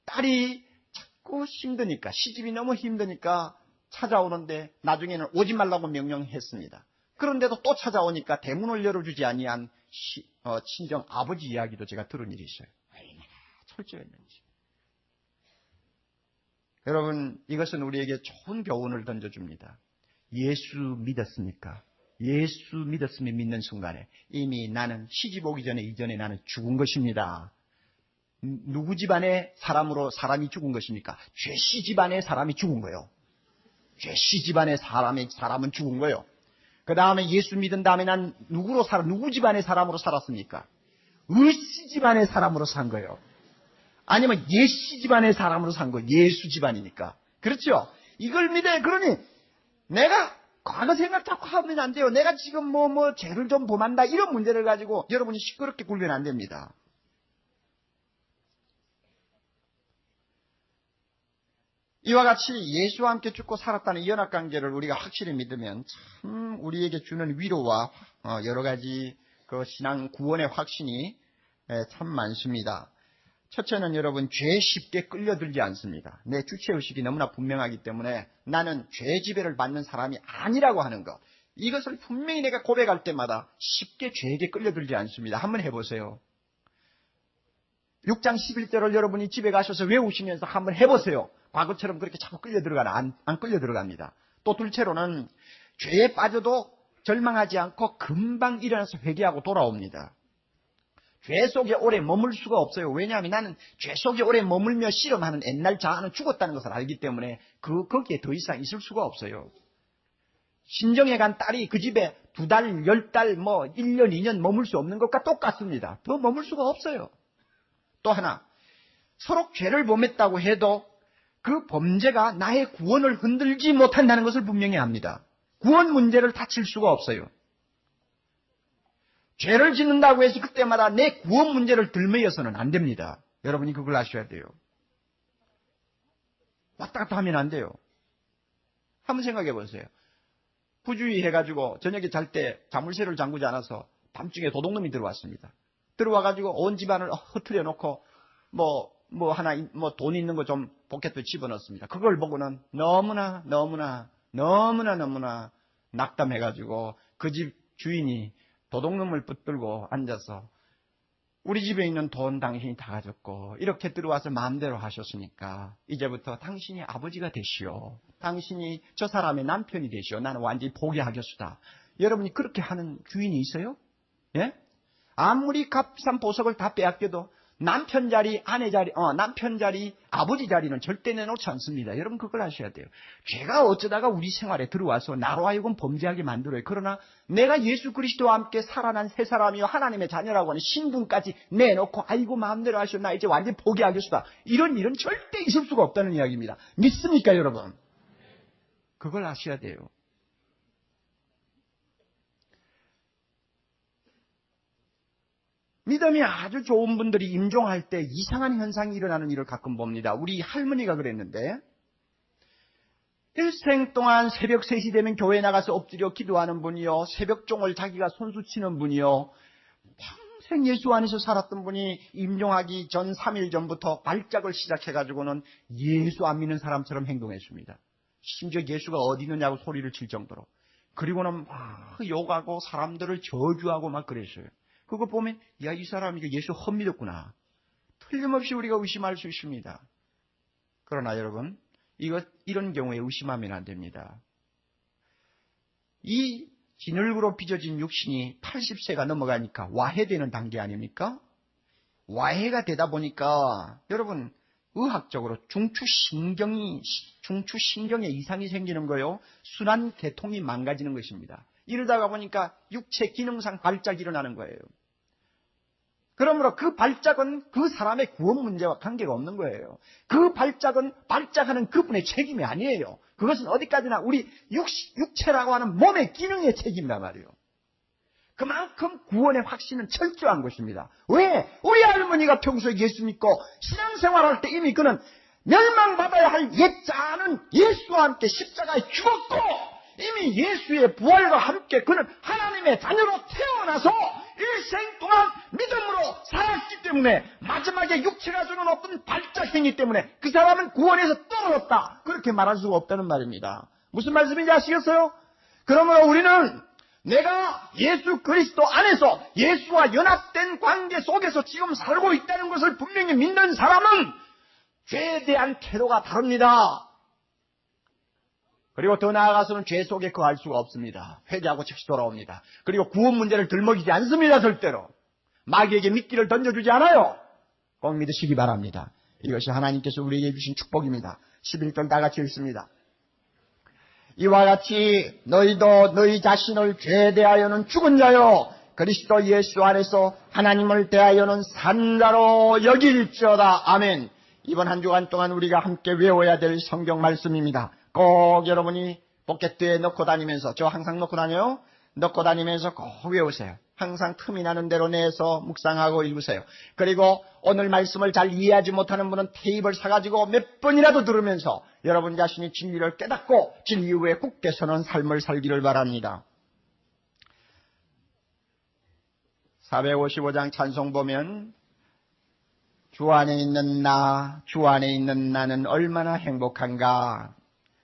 딸이 자꾸 힘드니까, 시집이 너무 힘드니까 찾아오는데 나중에는 오지 말라고 명령했습니다. 그런데도 또 찾아오니까 대문을 열어주지 아니한 친정 아버지 이야기도 제가 들은 일이 있어요. 얼마나 철저했는지. 여러분, 이것은 우리에게 좋은 교훈을 던져줍니다. 예수 믿었습니까? 예수 믿었으면 믿는 순간에 이미 나는 시집 오기 전에 이전에 나는 죽은 것입니다. 누구 집안의 사람으로 사람이 죽은 것입니까? 죄씨 집안의 사람이 죽은 거예요. 죄씨 집안의 사람은 죽은 거예요. 그 다음에 예수 믿은 다음에 난 누구 집안의 사람으로 살았습니까? 을씨 집안의 사람으로 산 거예요. 아니면 예씨 집안의 사람으로 산 거예요. 예수 집안이니까. 그렇죠? 이걸 믿어요. 그러니 내가 과거 생각 자꾸 하면 안 돼요. 내가 지금 죄를 좀 범한다 이런 문제를 가지고 여러분이 시끄럽게 굴면 안 됩니다. 이와 같이 예수와 함께 죽고 살았다는 이 연합관계를 우리가 확실히 믿으면 참 우리에게 주는 위로와 여러 가지 그 신앙 구원의 확신이 참 많습니다. 첫째는 여러분, 죄에 쉽게 끌려들지 않습니다. 내 주체의식이 너무나 분명하기 때문에 나는 죄 지배를 받는 사람이 아니라고 하는 것. 이것을 분명히 내가 고백할 때마다 쉽게 죄에게 끌려들지 않습니다. 한번 해보세요. 6장 11절을 여러분이 집에 가셔서 외우시면서 한번 해보세요. 과거처럼 그렇게 자꾸 끌려들어가나 안 끌려들어갑니다. 또 둘째로는 죄에 빠져도 절망하지 않고 금방 일어나서 회개하고 돌아옵니다. 죄 속에 오래 머물 수가 없어요. 왜냐하면 나는 죄 속에 오래 머물며 씨름하는 옛날 자아는 죽었다는 것을 알기 때문에 거기에 더 이상 있을 수가 없어요. 신정에 간 딸이 그 집에 2달, 10달, 1년, 2년 머물 수 없는 것과 똑같습니다. 더 머물 수가 없어요. 또 하나, 서로 죄를 범했다고 해도 그 범죄가 나의 구원을 흔들지 못한다는 것을 분명히 압니다. 구원 문제를 다칠 수가 없어요. 죄를 짓는다고 해서 그때마다 내 구원 문제를 들매여서는 안 됩니다. 여러분이 그걸 아셔야 돼요. 왔다 갔다 하면 안 돼요. 한번 생각해 보세요. 부주의 해가지고 저녁에 잘 때 자물쇠를 잠그지 않아서 밤중에 도둑놈이 들어왔습니다. 들어와가지고 온 집안을 흐트려 놓고 돈 있는 거 좀 포켓에 집어넣습니다. 그걸 보고는 너무나 낙담해가지고 그 집 주인이 도둑놈을 붙들고 앉아서 우리 집에 있는 돈 당신이 다 가졌고 이렇게 들어와서 마음대로 하셨으니까 이제부터 당신이 아버지가 되시오. 당신이 저 사람의 남편이 되시오. 나는 완전히 포기하겠수다. 여러분이 그렇게 하는 주인이 있어요? 예? 아무리 값비싼 보석을 다 빼앗겨도 남편 자리, 아내 자리, 남편 자리, 아버지 자리는 절대 내놓지 않습니다. 여러분 그걸 아셔야 돼요. 죄가 어쩌다가 우리 생활에 들어와서 나로 하여금 범죄하게 만들어요. 그러나 내가 예수 그리스도와 함께 살아난 새 사람이요 하나님의 자녀라고 하는 신분까지 내놓고 아이고 마음대로 하시오 나 이제 완전히 포기하겠습니다. 이런 일은 절대 있을 수가 없다는 이야기입니다. 믿습니까 여러분? 그걸 아셔야 돼요. 믿음이 아주 좋은 분들이 임종할 때 이상한 현상이 일어나는 일을 가끔 봅니다. 우리 할머니가 그랬는데 일생 동안 새벽 3시 되면 교회에 나가서 엎드려 기도하는 분이요. 새벽종을 자기가 손수 치는 분이요. 평생 예수 안에서 살았던 분이 임종하기 전 3일 전부터 발작을 시작해가지고는 예수 안 믿는 사람처럼 행동했습니다. 심지어 예수가 어디 있느냐고 소리를 칠 정도로. 그리고는 막 욕하고 사람들을 저주하고 막 그랬어요. 그거 보면 야, 이 사람이 예수 헛믿었구나. 틀림없이 우리가 의심할 수 있습니다. 그러나 여러분, 이런 경우에 의심하면 안 됩니다. 이 진흙으로 빚어진 육신이 80세가 넘어가니까 와해되는 단계 아닙니까? 와해가 되다 보니까 여러분 의학적으로 중추신경에 이상이 생기는 거요. 순환계통이 망가지는 것입니다. 이러다가 보니까 육체 기능상 발작이 일어나는 거예요. 그러므로 그 발작은 그 사람의 구원 문제와 관계가 없는 거예요. 그 발작은 발작하는 그분의 책임이 아니에요. 그것은 어디까지나 우리 육체라고 하는 몸의 기능의 책임이란 말이에요. 그만큼 구원의 확신은 철저한 것입니다. 왜? 우리 할머니가 평소에 예수 믿고 신앙생활할 때 이미 그는 멸망받아야 할 옛자는 예수와 함께 십자가에 죽었고 이미 예수의 부활과 함께 그는 하나님의 자녀로 태어나서 일생 동안 믿음으로 살았기 때문에 마지막에 육체가 주는 어떤 발작행위 때문에 그 사람은 구원에서 떨어졌다. 그렇게 말할 수가 없다는 말입니다. 무슨 말씀인지 아시겠어요? 그러므로 우리는 내가 예수 그리스도 안에서 예수와 연합된 관계 속에서 지금 살고 있다는 것을 분명히 믿는 사람은 죄에 대한 태도가 다릅니다. 그리고 더 나아가서는 죄 속에 거할 수가 없습니다. 회개하고 즉시 돌아옵니다. 그리고 구원 문제를 들먹이지 않습니다. 절대로. 마귀에게 미끼를 던져주지 않아요. 꼭 믿으시기 바랍니다. 이것이 하나님께서 우리에게 주신 축복입니다. 11절 다 같이 읽습니다. 이와 같이 너희도 너희 자신을 죄에 대하여는 죽은 자요 그리스도 예수 안에서 하나님을 대하여는 산 자로 여길지어다. 아멘. 이번 한 주간 동안 우리가 함께 외워야 될 성경 말씀입니다. 꼭 여러분이 포켓에 넣고 다니면서, 저 항상 넣고 다녀요. 넣고 다니면서 꼭 외우세요. 항상 틈이 나는 대로 내서 묵상하고 읽으세요. 그리고 오늘 말씀을 잘 이해하지 못하는 분은 테이프를 사가지고 몇 번이라도 들으면서 여러분 자신이 진리를 깨닫고 진리 위에 굳게 서는 삶을 살기를 바랍니다. 455장 찬송 보면 주 안에 있는 나, 주 안에 있는 나는 얼마나 행복한가.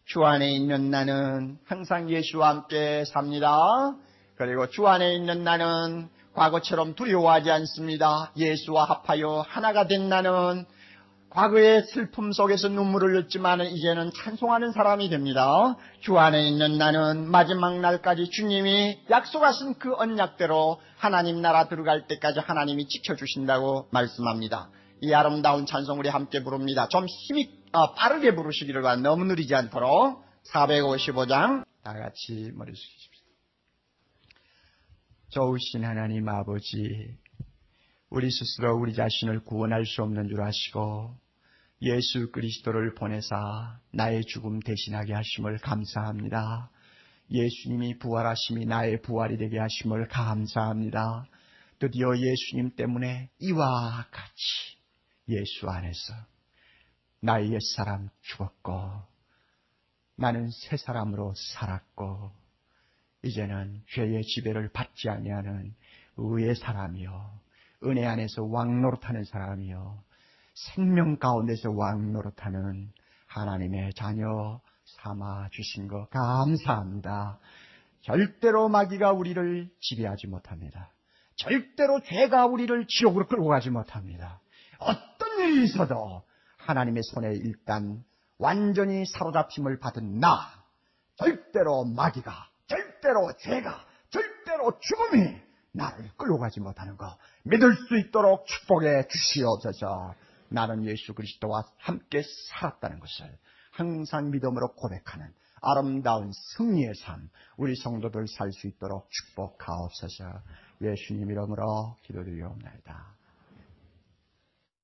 주 안에 있는 나는 항상 예수와 함께 삽니다. 그리고 주 안에 있는 나는 과거처럼 두려워하지 않습니다. 예수와 합하여 하나가 된 나는 과거의 슬픔 속에서 눈물을 흘렸지만 이제는 찬송하는 사람이 됩니다. 주 안에 있는 나는 마지막 날까지 주님이 약속하신 그 언약대로 하나님 나라 들어갈 때까지 하나님이 지켜주신다고 말씀합니다. 이 아름다운 찬송 우리 함께 부릅니다. 좀 힘이 빠르게 부르시기를 바랍니다. 너무 느리지 않도록. 455장 다 같이 머리 숙이십시오. 좋으신 하나님 아버지, 우리 스스로 우리 자신을 구원할 수 없는 줄 아시고 예수 그리스도를 보내사 나의 죽음 대신하게 하심을 감사합니다. 예수님이 부활하심이 나의 부활이 되게 하심을 감사합니다. 드디어 예수님 때문에 이와 같이 예수 안에서 나의 옛사람 죽었고 나는 새 사람으로 살았고 이제는 죄의 지배를 받지 아니하는 의의 사람이요 은혜 안에서 왕노릇하는 사람이요 생명 가운데서 왕노릇하는 하나님의 자녀 삼아 주신 것 감사합니다. 절대로 마귀가 우리를 지배하지 못합니다. 절대로 죄가 우리를 지옥으로 끌고 가지 못합니다. 어떤 일이 있어도 하나님의 손에 일단 완전히 사로잡힘을 받은 나, 절대로 마귀가, 절대로 죄가, 절대로 죽음이 나를 끌고 가지 못하는 거 믿을 수 있도록 축복해 주시옵소서. 나는 예수 그리스도와 함께 살았다는 것을 항상 믿음으로 고백하는 아름다운 승리의 삶, 우리 성도들 살 수 있도록 축복하옵소서. 예수님 이름으로 기도드리옵나이다.